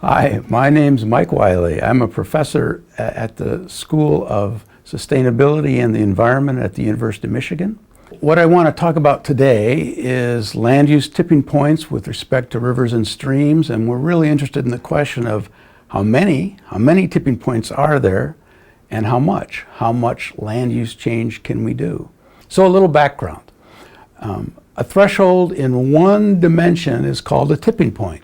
Hi, my name's Mike Wiley. I'm a professor at the School of Sustainability and the Environment at the University of Michigan. What I want to talk about today is land use tipping points with respect to rivers and streams, and we're really interested in the question of how many tipping points are there and how much land use change can we do. So a little background. A threshold in one dimension is called a tipping point.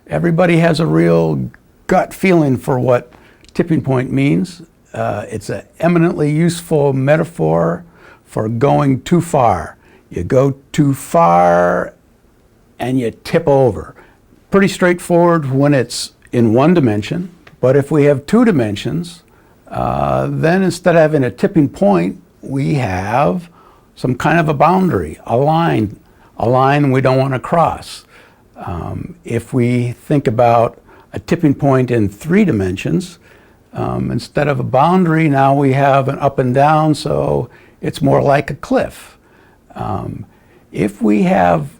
Everybody has a real gut feeling for what tipping point means. It's an eminently useful metaphor for going too far. You go too far and you tip over. Pretty straightforward when it's in one dimension, but if we have two dimensions, then instead of having a tipping point, we have some kind of a boundary, a line we don't want to cross. If we think about a tipping point in three dimensions, instead of a boundary, now we have an up and down, so it's more like a cliff. If we have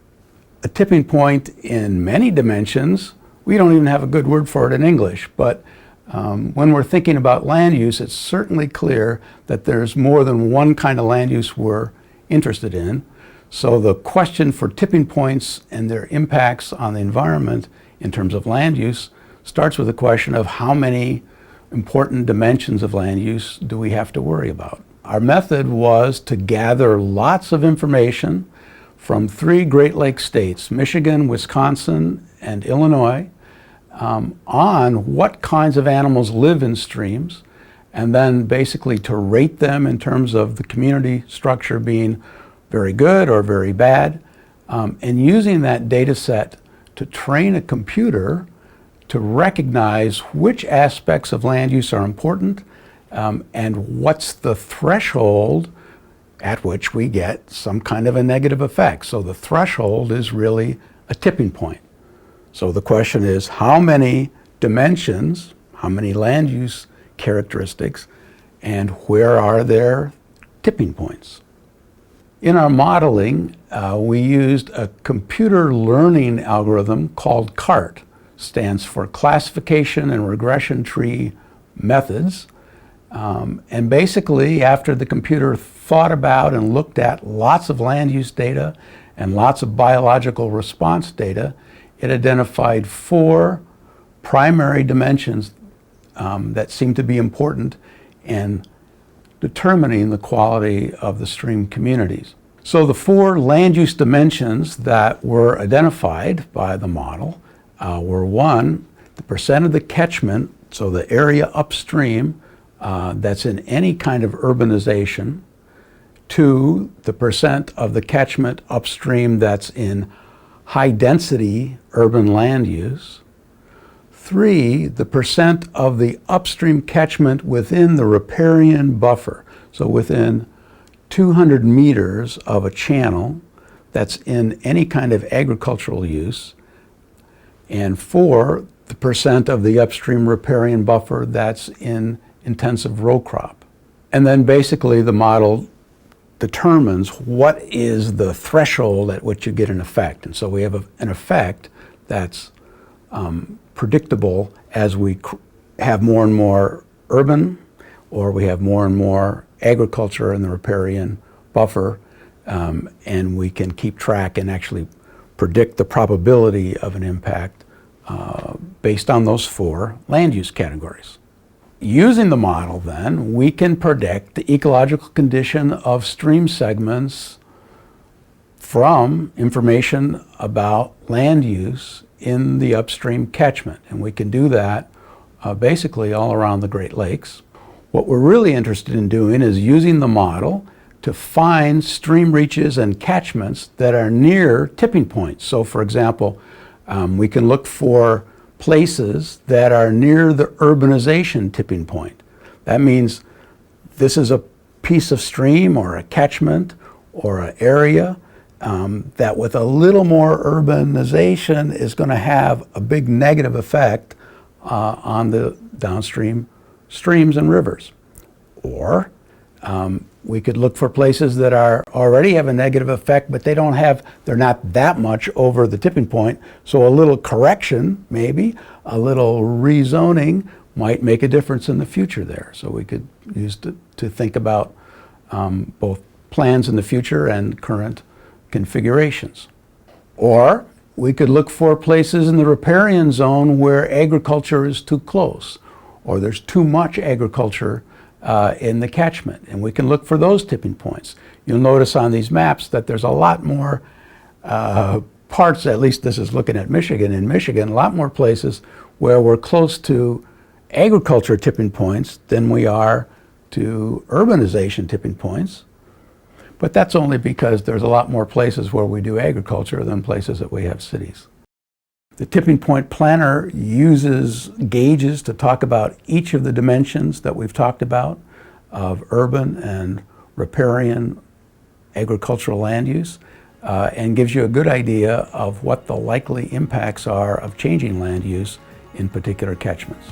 a tipping point in many dimensions, we don't even have a good word for it in English, but when we're thinking about land use, it's certainly clear that there's more than one kind of land use we're interested in. So the question for tipping points and their impacts on the environment in terms of land use starts with the question of how many important dimensions of land use do we have to worry about. Our method was to gather lots of information from three Great Lakes states, Michigan, Wisconsin, and Illinois, on what kinds of animals live in streams, and then basically to rate them in terms of the community structure being very good or very bad, and using that data set to train a computer to recognize which aspects of land use are important and what's the threshold at which we get some kind of a negative effect. So the threshold is really a tipping point. So the question is, how many dimensions, how many land use characteristics, and where are there tipping points? In our modeling, we used a computer learning algorithm called CART, stands for Classification and Regression Tree Methods. And basically, after the computer thought about and looked at lots of land use data and lots of biological response data, it identified four primary dimensions that seemed to be important in determining the quality of the stream communities. So the four land use dimensions that were identified by the model were: one, the percent of the catchment, so the area upstream that's in any kind of urbanization; two, the percent of the catchment upstream that's in high density urban land use; three, the percent of the upstream catchment within the riparian buffer, so within 200 meters of a channel that's in any kind of agricultural use; and four, the percent of the upstream riparian buffer that's in intensive row crop. And then basically the model determines what is the threshold at which you get an effect. And so we have an effect that's predictable as we have more and more urban, or we have more and more agriculture in the riparian buffer, and we can keep track and actually predict the probability of an impact based on those four land use categories. Using the model then, we can predict the ecological condition of stream segments from information about land use in the upstream catchment. And we can do that basically all around the Great Lakes. What we're really interested in doing is using the model to find stream reaches and catchments that are near tipping points. So for example, we can look for places that are near the urbanization tipping point. That means this is a piece of stream or a catchment or an area that with a little more urbanization is going to have a big negative effect on the downstream streams and rivers. Or We could look for places that already have a negative effect, but they're not that much over the tipping point. So a little correction, maybe, a little rezoning might make a difference in the future there. So we could use to think about both plans in the future and current configurations. Or we could look for places in the riparian zone where agriculture is too close, or there's too much agriculture in the catchment, and we can look for those tipping points. You'll notice on these maps that there's a lot more parts, at least this is looking at Michigan, in Michigan, a lot more places where we're close to agriculture tipping points than we are to urbanization tipping points. But that's only because there's a lot more places where we do agriculture than places that we have cities. The tipping point planner uses gauges to talk about each of the dimensions that we've talked about of urban and riparian agricultural land use and gives you a good idea of what the likely impacts are of changing land use in particular catchments.